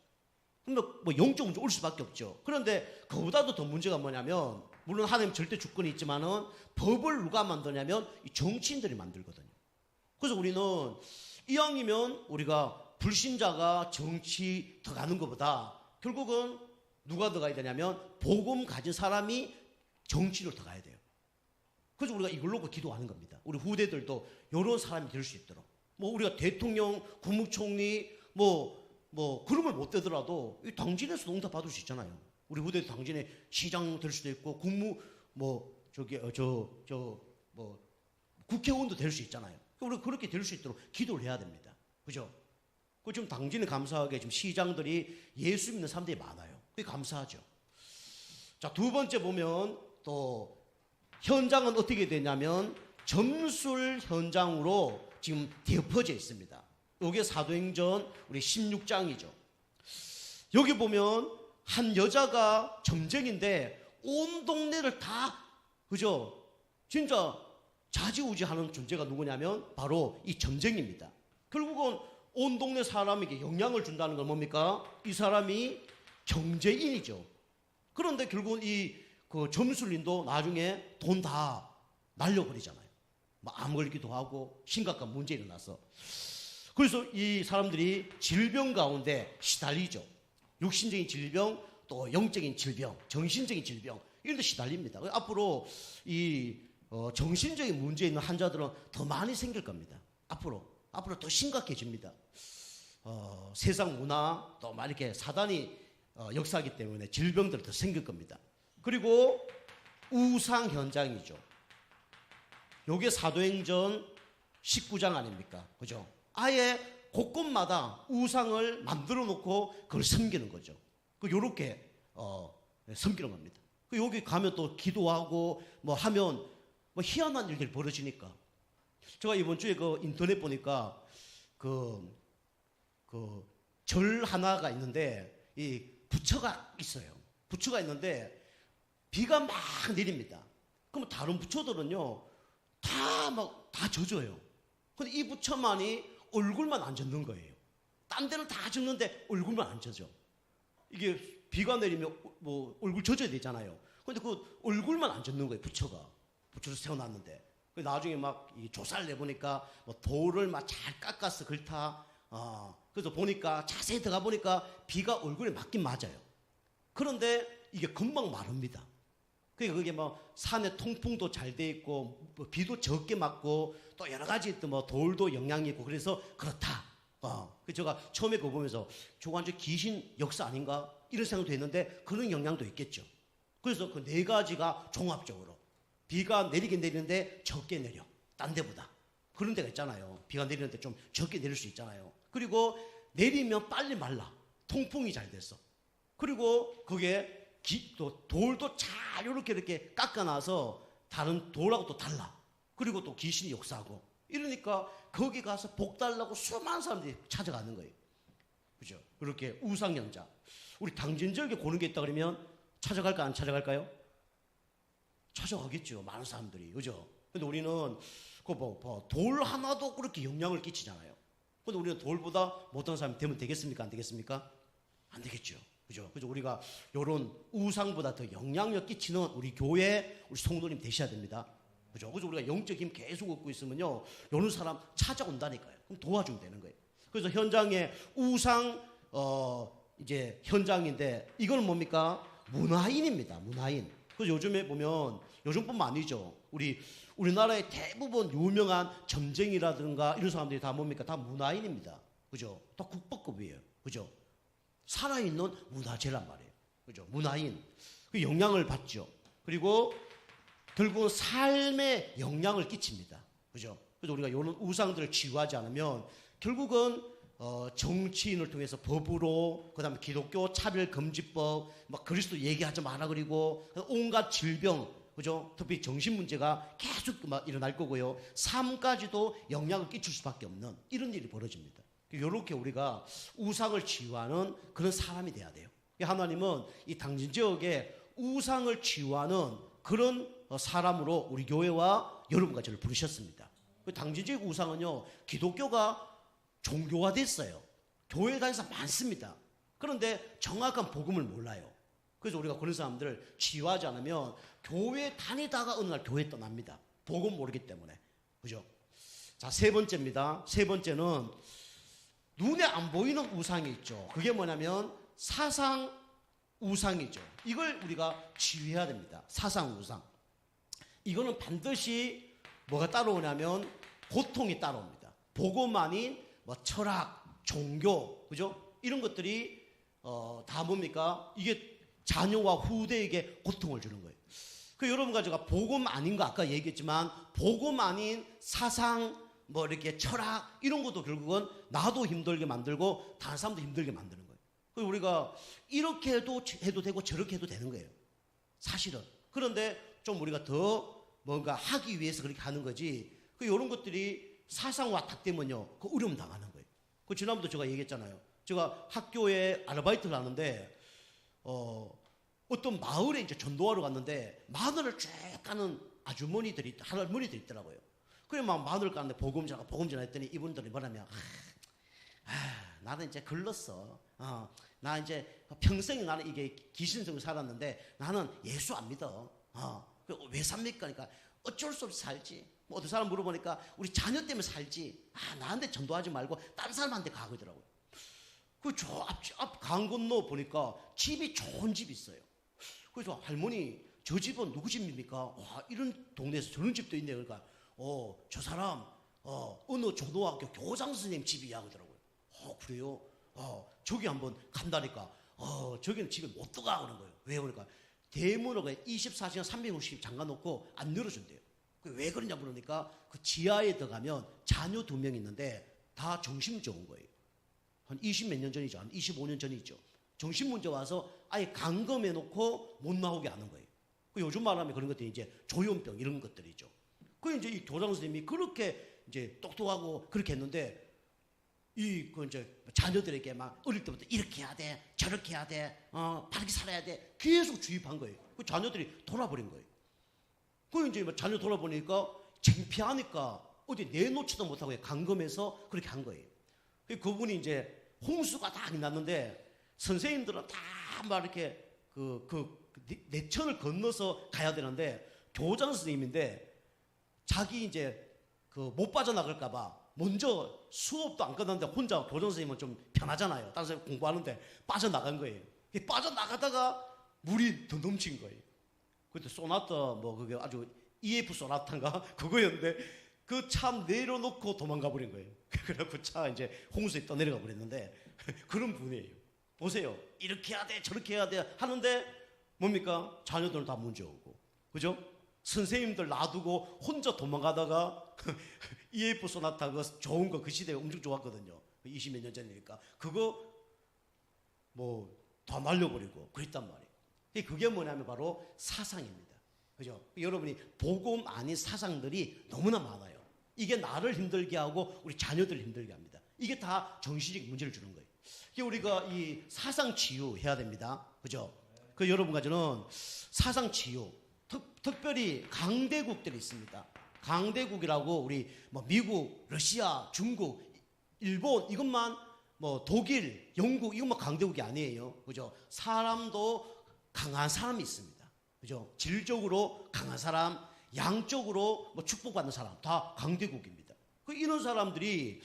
뭐 영적으로 올 수밖에 없죠. 그런데 그보다도 더 문제가 뭐냐면 물론 하나님 절대 주권이 있지만은 법을 누가 만드냐면 이 정치인들이 만들거든요. 그래서 우리는 이왕이면 우리가 불신자가 정치 더 가는 것보다 결국은 누가 더 가야 되냐면 복음 가진 사람이 정치를 더 가야 돼요. 그래서 우리가 이걸 놓고 기도하는 겁니다. 우리 후대들도 이런 사람이 될 수 있도록. 우리가 대통령, 국무총리 그런 걸 못 되더라도 당진에서도 응답 받을 수 있잖아요. 우리 후대도 당진에 시장 될 수도 있고 국회의원도 될 수 있잖아요. 우리가 그렇게 될 수 있도록 기도를 해야 됩니다. 그죠? 지금 당진에 감사하게 지금 시장들이 예수 믿는 사람들이 많아요. 그게 감사하죠. 자, 두 번째 보면 또 현장은 어떻게 되냐면 점술 현장으로 지금 뒤엎어져 있습니다. 이게 사도행전 우리 16장이죠. 여기 보면 한 여자가 점쟁인데 온 동네를 다 그죠? 진짜 좌지우지하는 존재가 누구냐면 바로 이 점쟁입니다. 결국은 온 동네 사람에게 영향을 준다는 건 뭡니까? 이 사람이 경제인이죠. 그런데 결국은 그 점술인도 나중에 돈 다 날려버리잖아요. 암 걸리기도 하고 심각한 문제 일어나서. 그래서 이 사람들이 질병 가운데 시달리죠. 육신적인 질병, 또 영적인 질병, 정신적인 질병 이런 데 시달립니다. 앞으로 정신적인 문제 있는 환자들은 더 많이 생길 겁니다. 앞으로 더 심각해집니다. 세상 문화 또 막 이렇게 사단이 역사하기 때문에 질병들이 더 생길 겁니다. 그리고 우상 현장이죠. 요게 사도행전 19장 아닙니까? 그죠? 아예 곳곳마다 우상을 만들어 놓고 그걸 섬기는 거죠. 요렇게 섬기는 겁니다. 여기 가면 또 기도하고 하면 희한한 일들이 벌어지니까. 제가 이번 주에 인터넷 보니까 절 하나가 있는데 이 부처가 있어요. 부처가 있는데 비가 막 내립니다. 그럼 다른 부처들은요 다 젖어요. 근데 이 부처만이 얼굴만 안 젖는 거예요. 딴 데는 다 젖는데 얼굴만 안 젖어. 이게 비가 내리면 얼굴 젖어야 되잖아요. 근데 그 얼굴만 안 젖는 거예요. 부처를 세워놨는데. 나중에 조사를 내보니까 돌을 잘 깎아서 긁다. 그래서 보니까 자세히 들어가 보니까 비가 얼굴에 맞긴 맞아요. 그런데 이게 금방 마릅니다. 그러니까 그게 산에 통풍도 잘 돼 있고 비도 적게 맞고 또 여러 가지 또 돌도 영향이 있고 그래서 그렇다. 제가 처음에 그거 보면서 저거 완전 귀신 역사 아닌가 이런 생각도 했는데 그런 영향도 있겠죠. 그래서 그 네 가지가 종합적으로 비가 내리긴 내리는데 적게 내려. 딴 데보다. 그런 데가 있잖아요. 비가 내리는데 좀 적게 내릴 수 있잖아요. 그리고 내리면 빨리 말라. 통풍이 잘 됐어. 그리고 그게 또 돌도 잘 이렇게 깎아놔서 다른 돌하고 또 달라. 그리고 또 귀신이 역사하고 이러니까 거기 가서 복 달라고 수많은 사람들이 찾아가는 거예요. 그죠? 그렇게 우상연자. 우리 당진지역에 고는 게 있다 그러면 찾아갈까 안 찾아갈까요? 찾아가겠죠. 많은 사람들이. 그죠? 근데 우리는 돌 하나도 그렇게 영향을 끼치잖아요. 근데 우리는 돌보다 못한 사람이 되면 되겠습니까? 안 되겠습니까? 안 되겠죠. 그죠? 그죠? 우리가 요런 우상보다 더 영향력 끼치는 우리 교회, 우리 성도님 되셔야 됩니다. 그죠? 그래서 우리가 영적 힘 계속 얻고 있으면요, 요런 사람 찾아온다니까요. 그럼 도와주면 되는 거예요. 그래서 현장에 우상, 이제 현장인데, 이건 뭡니까? 문화인입니다. 문화인. 그래서 요즘에 보면, 요즘뿐만 아니죠. 우리나라의 대부분 유명한 점쟁이라든가 이런 사람들이 다 뭡니까? 다 문화인입니다. 그죠? 다 국보급이에요. 그죠? 살아있는 문화재란 말이에요. 그죠? 문화인. 그 영향을 받죠. 그리고 결국은 삶에 영향을 끼칩니다. 그죠? 그래서 우리가 이런 우상들을 치유하지 않으면 결국은 정치인을 통해서 법으로, 그 다음에 기독교 차별금지법, 막 그리스도 얘기하지 마라 그리고 온갖 질병, 그죠? 특히 정신 문제가 계속 막 일어날 거고요. 삶까지도 영향을 끼칠 수밖에 없는 이런 일이 벌어집니다. 이렇게 우리가 우상을 치유하는 그런 사람이 돼야 돼요. 하나님은 이 당진 지역에 우상을 치유하는 그런 사람으로 우리 교회와 여러분과 저를 부르셨습니다. 당진 지역 우상은요, 기독교가 종교화됐어요. 교회 다니는 사람 많습니다. 그런데 정확한 복음을 몰라요. 그래서 우리가 그런 사람들을 치유하지 않으면 교회 다니다가 어느 날 교회 떠납니다. 복음 모르기 때문에. 그죠? 자, 세 번째입니다. 세 번째는 눈에 안 보이는 우상이 있죠. 그게 뭐냐면 사상 우상이죠. 이걸 우리가 치유해야 됩니다. 사상 우상. 이거는 반드시 뭐가 따라오냐면 고통이 따라옵니다. 복음 아닌 뭐 철학, 종교, 그죠? 이런 것들이 다 뭡니까? 이게 자녀와 후대에게 고통을 주는 거예요. 그 여러분과 제가 복음 아닌 거 아까 얘기했지만 복음 아닌 사상, 뭐 이렇게 철학 이런 것도 결국은 나도 힘들게 만들고 다른 사람도 힘들게 만드는 거예요. 그래서 우리가 이렇게 해도 되고 저렇게 해도 되는 거예요. 사실은. 그런데 좀 우리가 더 뭔가 하기 위해서 그렇게 하는 거지. 이런 것들이 사상과 탁되면요, 그 어려움 당하는 거예요. 그 지난번도 제가 얘기했잖아요. 제가 학교에 아르바이트를 하는데 어떤 마을에 이제 전도하러 갔는데 마늘을 쭉 까는 아주머니들이 할머니들이 있더라고요. 그래 막 마늘 까는데 복음 전화 했더니 이분들이 뭐라면 나는 이제 글렀어. 나 이제 평생에 나는 이게 귀신성을 살았는데 나는 예수 안 믿어. 왜 삽니까? 그러니까 어쩔 수 없이 살지. 뭐 어떤 사람 물어보니까 우리 자녀 때문에 살지. 나한테 전도하지 말고 다른 사람한테 가거더라고요. 그 저 앞 강 건너 보니까 집이 좋은 집이 있어요. 그래서 할머니 저 집은 누구 집입니까? 와, 이런 동네에서 저런 집도 있네. 그러니까 저 사람 어느 초등학교 교장 선생님 집이야 그러더라고요. 그래요? 저기 한번 간다니까 저기는 집에 못 들어가 그런 거예요. 왜 그러니까 대문을 24시간 360일 잠가놓고 안 열어준대요. 왜 그러냐 물으니까 그 지하에 들어가면 자녀 2명 있는데 다 정신문제 온 거예요. 한 20몇 년 전이죠. 한 25년 전이죠. 정신문제 와서 아예 감금해놓고 못 나오게 하는 거예요. 요즘 말하면 그런 것들이 이제 조현병 이런 것들이죠. 이제 이 교장 선생님이 그렇게 이제 똑똑하고 그렇게 했는데 그 이제 자녀들에게 막 어릴 때부터 이렇게 해야 돼, 저렇게 해야 돼, 바르게 살아야 돼 계속 주입한 거예요. 그 자녀들이 돌아버린 거예요. 이제 자녀 돌아보니까 창피하니까 어디 내놓지도 못하고 감금해서 그렇게 한 거예요. 그분이 이제 홍수가 딱 났는데 선생님들은 다 막 이렇게 내천을 건너서 가야 되는데 교장 선생님인데 자기 이제 못 빠져나갈까봐 먼저 수업도 안 끝났는데 혼자 교장 선생님은 좀 편하잖아요. 다른 사람 공부하는데 빠져나간 거예요. 빠져나가다가 물이 더 넘친 거예요. 그때 소나타 그게 아주 EF 소나타인가 그거였는데 그 차 내려놓고 도망가 버린 거예요. 그래갖고 차 이제 홍수에 떠내려가 버렸는데 그런 분이에요. 보세요. 이렇게 해야 돼 저렇게 해야 돼 하는데 뭡니까? 자녀들은 다 문제 오고 그죠? 선생님들 놔두고 혼자 도망가다가 EF 소나타 그 좋은 거 그 시대에 엄청 좋았거든요. 20몇 년 전이니까 그거 다 날려버리고 그랬단 말이에요. 그게 뭐냐면 바로 사상입니다. 그죠? 여러분이 복음 아닌 사상들이 너무나 많아요. 이게 나를 힘들게 하고 우리 자녀들 힘들게 합니다. 이게 다 정신적 문제를 주는 거예요. 우리가 이 사상 치유해야 됩니다. 그죠? 그 여러분과 저는 사상 치유, 특별히 강대국들이 있습니다. 강대국이라고 우리 뭐 미국, 러시아, 중국, 일본 이것만 뭐 독일, 영국 이것만 강대국이 아니에요. 그죠? 사람도 강한 사람이 있습니다. 그죠? 질적으로 강한 사람, 양적으로 뭐 축복받는 사람 다 강대국입니다. 이런 사람들이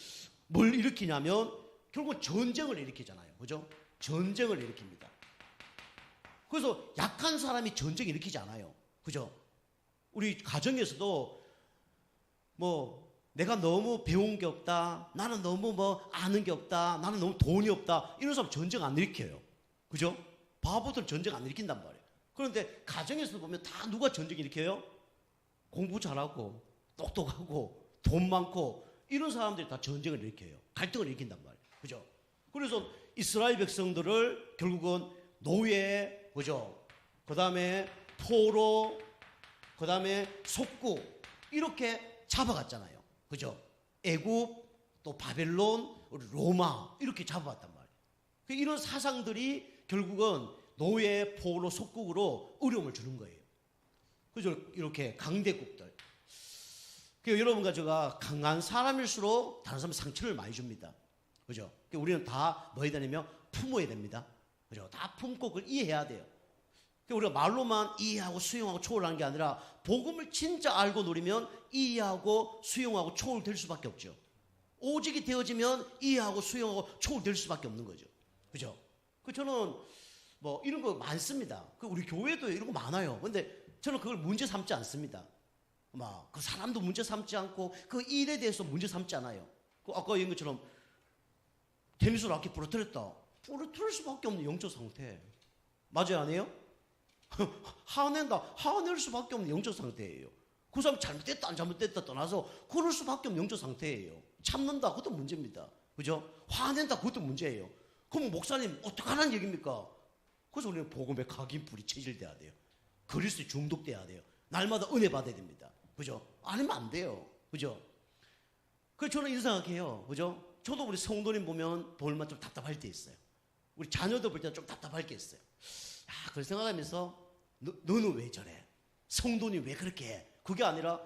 뭘 일으키냐면 결국 전쟁을 일으키잖아요. 그죠? 전쟁을 일으킵니다. 그래서 약한 사람이 전쟁 일으키지 않아요. 그죠? 우리 가정에서도 뭐 내가 너무 배운 게 없다. 나는 너무 뭐 아는 게 없다. 나는 너무 돈이 없다. 이런 사람 전쟁 안 일으켜요. 그죠? 바보들 전쟁 안 일으킨단 말이에요. 그런데 가정에서 보면 다 누가 전쟁 일으켜요? 공부 잘하고 똑똑하고 돈 많고 이런 사람들이 다 전쟁을 일으켜요. 갈등을 일으킨단 말이에요. 그죠? 그래서 이스라엘 백성들을 결국은 노예, 그죠? 그 다음에 포로, 그 다음에 속국 이렇게 잡아갔잖아요. 그죠? 애굽, 또 바벨론, 로마 이렇게 잡아왔단 말이에요. 이런 사상들이 결국은 노예, 포로, 속국으로 어려움을 주는 거예요. 그죠? 이렇게 강대국들. 여러분과 제가 강한 사람일수록 다른 사람 상처를 많이 줍니다. 그죠? 우리는 다 뭐 해야 되냐면 품어야 됩니다. 그죠? 다 품고 그걸 이해해야 돼요. 우리가 말로만 이해하고 수용하고 초월하는 게 아니라 복음을 진짜 알고 누리면 이해하고 수용하고 초월될 수밖에 없죠. 오직이 되어지면 이해하고 수용하고 초월될 수밖에 없는 거죠. 그죠? 저는 뭐 이런 거 많습니다. 우리 교회도 이런 거 많아요. 근데 저는 그걸 문제 삼지 않습니다. 막 그 사람도 문제 삼지 않고 그 일에 대해서 문제 삼지 않아요. 아까 얘기한 것처럼 테니스 라켓 부러뜨렸다. 부러뜨릴 수밖에 없는 영적 상태. 맞아요, 아니에요? 화낼 수밖에 없는 영적 상태예요. 그 사람 잘못됐다 안 잘못됐다 떠나서 그럴 수밖에 없는 영적 상태예요. 참는다 그것도 문제입니다. 그죠? 화낸다 그것도 문제예요. 그럼 목사님 어떡하라는 얘기입니까? 그래서 우리는 복음의 각인불이 체질돼야 돼요. 그리스도에 중독돼야 돼요. 날마다 은혜 받아야 됩니다. 그죠? 아니면 안 돼요. 그죠? 그래서 저는 이런 생각해요. 그죠? 저도 우리 성도님 보면 볼만 좀 답답할 때 있어요. 우리 자녀들 볼 때는 좀 답답할 게 있어요. 그걸 생각하면서 너는 왜 저래? 성도님 왜 그렇게 해? 그게 아니라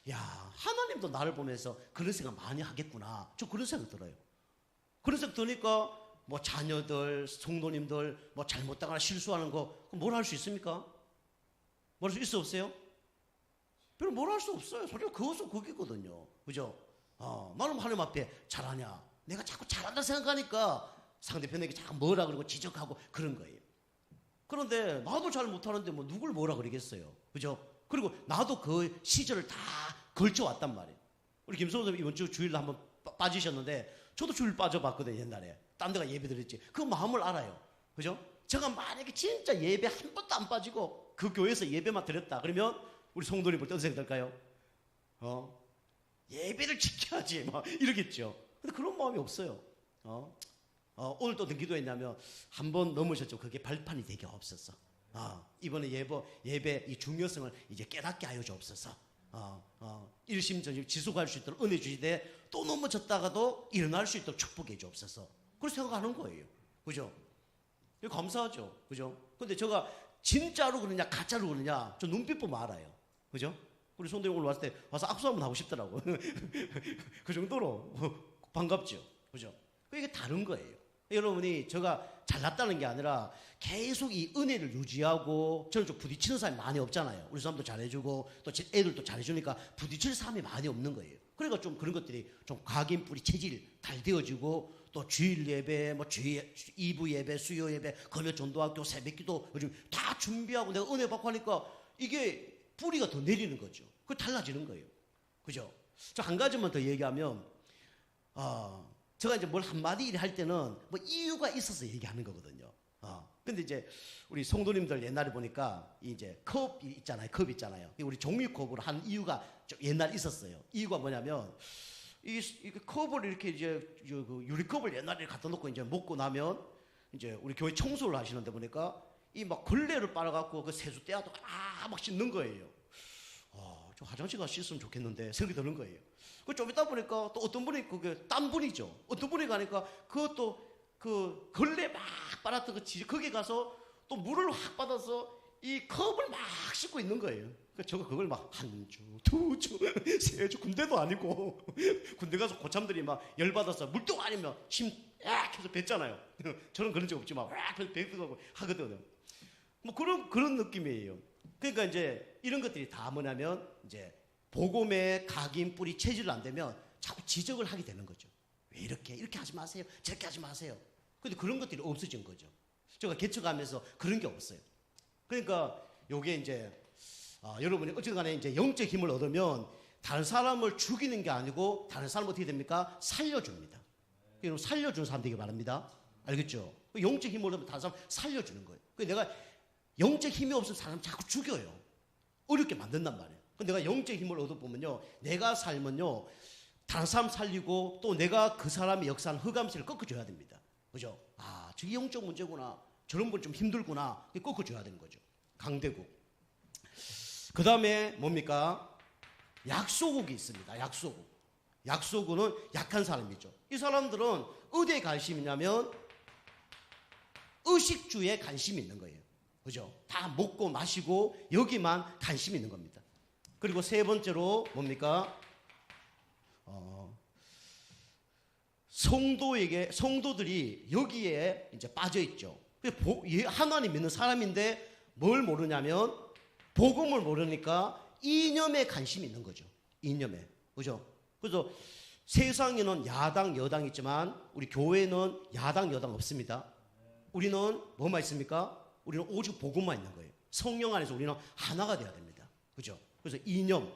하나님도 나를 보면서 그런 생각 많이 하겠구나. 저 그런 생각 들어요. 그런 생각 드니까 뭐 자녀들, 성도님들 뭐 잘못하거나 실수하는 거 뭘 할 수 있습니까? 뭘 할 수 있어 없어요? 별로 뭘 할 수 없어요. 솔직히 그것은 그기거든요. 그죠? 나는 하나님 앞에 잘하냐? 내가 자꾸 잘한다 생각하니까 상대편에게 자꾸 뭐라 그러고 지적하고 그런 거예요. 그런데 나도 잘 못하는데 뭐 누굴 뭐라 그러겠어요. 그죠? 그리고 나도 그 시절을 다 걸쳐왔단 말이에요. 우리 김성호 선생님 이번 주 주일 한번 빠지셨는데 저도 주일 빠져봤거든요. 옛날에. 딴 데가 예배 드렸지. 그 마음을 알아요. 그죠? 제가 만약에 진짜 예배 한 번도 안 빠지고 그 교회에서 예배만 드렸다. 그러면 우리 성도님 볼 때 어떻게 생각할까요? 예배를 지켜야지. 막 이러겠죠. 근데 그런 마음이 없어요. 오늘 또 어떤 기도했냐면 한 번 넘으셨죠. 그게 발판이 되게 없었어. 이번에 예배 이 중요성을 이제 깨닫게 하여 주옵소서. 일심전심 지속할 수 있도록 은혜 주시되 또 넘어졌다가도 일어날 수 있도록 축복해 주옵소서. 그렇게 생각하는 거예요. 그죠? 감사하죠. 그죠? 근데 제가 진짜로 그러냐 가짜로 그러냐 저 눈빛 보면 알아요. 그죠? 우리 손들이 오늘 왔을 때 와서 악수 한번 하고 싶더라고. 그 정도로 반갑죠. 그죠? 이게 다른 거예요. 여러분이 제가 잘났다는 게 아니라 계속 이 은혜를 유지하고 저는 좀 부딪히는 사람이 많이 없잖아요. 우리 사람도 잘해주고 또 애들도 잘해주니까 부딪힐 사람이 많이 없는 거예요. 그러니까 좀 그런 것들이 좀 각인뿌리 체질 잘 되어지고 또 주일 예배, 뭐 2부 예배, 수요 예배, 금요 전도학교, 새벽기도 요즘 다 준비하고 내가 은혜 받고 하니까 이게 뿌리가 더 내리는 거죠. 그게 달라지는 거예요. 그죠? 저 한 가지만 더 얘기하면 제가 이제 뭘 한마디 할 때는 뭐 이유가 있어서 얘기하는 거거든요. 근데 이제 우리 성도님들 옛날에 보니까 이제 컵 있잖아요. 우리 종이컵으로 한 이유가 좀 옛날에 있었어요. 이유가 뭐냐면 이 컵을 이렇게 이제 그 유리컵을 옛날에 갖다 놓고 이제 먹고 나면 이제 우리 교회 청소를 하시는데 보니까 이 막 걸레를 빨아갖고 그 세수 떼어도 막 씻는 거예요. 좀 화장실 가서 씻으면 좋겠는데 생각이 드는 거예요. 그 좀 있다 보니까 또 어떤 분이 그게 딴 분이죠. 어떤 분이 가니까 그것도 그 걸레 막 빨았던 그 거기 가서 또 물을 확 받아서 이 컵을 막 씻고 있는 거예요. 저거 그걸 막 한 주, 두 주, 세 주, 군대도 아니고 군대 가서 고참들이 막 열받아서 물도 아니면 힘약 해서 뱉잖아요. 저는 그런 적 없지만 막 해서 뱉고 하거든요. 뭐 그런 느낌이에요. 그러니까 이제 이런 것들이 다 뭐냐면 이제 복음의 각인 뿌리 체질을 안 되면 자꾸 지적을 하게 되는 거죠. 왜 이렇게 하지 마세요. 저렇게 하지 마세요. 근데 그런 것들이 없어진 거죠. 제가 개척하면서 그런 게 없어요. 그러니까 요게 이제 여러분이 어쨌든 이제 영적 힘을 얻으면 다른 사람을 죽이는 게 아니고 다른 사람을 어떻게 됩니까? 살려줍니다. 그럼 살려주는 사람 되기 바랍니다. 알겠죠? 영적 힘을 얻으면 다른 사람 살려주는 거예요. 내가 영적 힘이 없으면 사람 자꾸 죽여요. 어렵게 만든단 말이에요. 근데 내가 영적 힘을 얻어보면요, 내가 살면요, 다른 사람 살리고 또 내가 그 사람의 역사는 흑암세를 꺾어줘야 됩니다. 그죠? 저게 영적 문제구나. 저런 분 좀 힘들구나. 꺾어줘야 되는 거죠. 강대국. 그 다음에 뭡니까? 약소국이 있습니다. 약소국. 약소국은 약한 사람이죠. 이 사람들은 어디에 관심이 있냐면 의식주에 관심이 있는 거예요. 그죠? 다 먹고 마시고 여기만 관심이 있는 겁니다. 그리고 세 번째로 뭡니까? 성도들이 여기에 이제 빠져 있죠. 하나님 믿는 사람인데 뭘 모르냐면 복음을 모르니까 이념에 관심이 있는 거죠. 이념에. 그죠? 그래서 세상에는 야당, 여당 있지만 우리 교회는 야당, 여당 없습니다. 우리는 뭐만 있습니까? 우리는 오직 복음만 있는 거예요. 성령 안에서 우리는 하나가 돼야 됩니다. 그죠? 그래서 이념.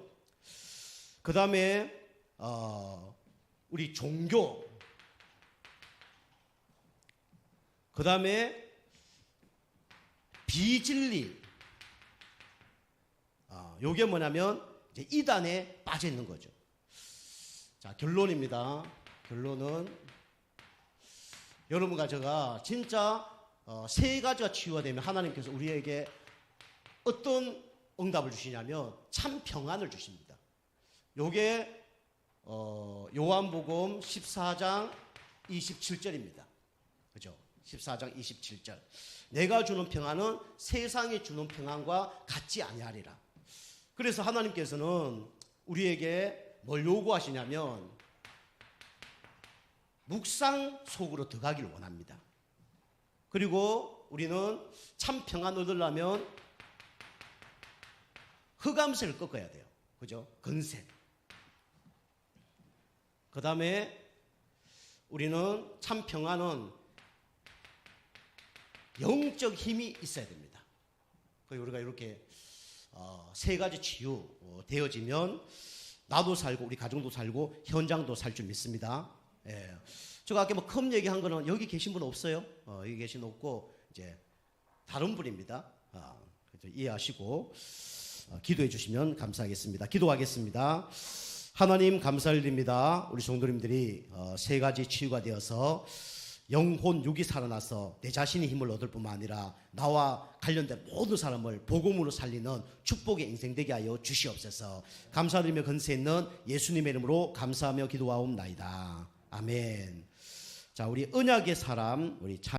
그 다음에 우리 종교. 그 다음에 비진리. 요게 뭐냐면 이제 이단에 빠져 있는 거죠. 자, 결론입니다. 결론은 여러분과 제가 진짜 세 가지가 치유가 되면 하나님께서 우리에게 어떤 응답을 주시냐면 참 평안을 주십니다. 요게 요한복음 14장 27절입니다. 그죠? 14장 27절. 내가 주는 평안은 세상이 주는 평안과 같지 아니하리라. 그래서 하나님께서는 우리에게 뭘 요구하시냐면 묵상 속으로 들어가기를 원합니다. 그리고 우리는 참 평안을 얻으려면 흑암세를 꺾어야 돼요. 그죠? 근세. 그 다음에 우리는 참 평안은 영적 힘이 있어야 됩니다. 우리가 이렇게 세 가지 치유 되어지면 나도 살고 우리 가정도 살고 현장도 살 줄 믿습니다. 예. 제가 아까 컵 얘기한 거는 여기 계신 분 없어요? 여기 계신 분 없고 이제 다른 분입니다. 이해하시고 기도해 주시면 감사하겠습니다. 기도하겠습니다. 하나님 감사드립니다. 우리 성도님들이 세 가지 치유가 되어서 영혼 육이 살아나서 내 자신이 힘을 얻을 뿐만 아니라 나와 관련된 모든 사람을 복음으로 살리는 축복의 인생 되게 하여 주시옵소서. 감사드리며 건세 있는 예수님의 이름으로 감사하며 기도하옵나이다. 아멘. 자, 우리 언약의 사람 우리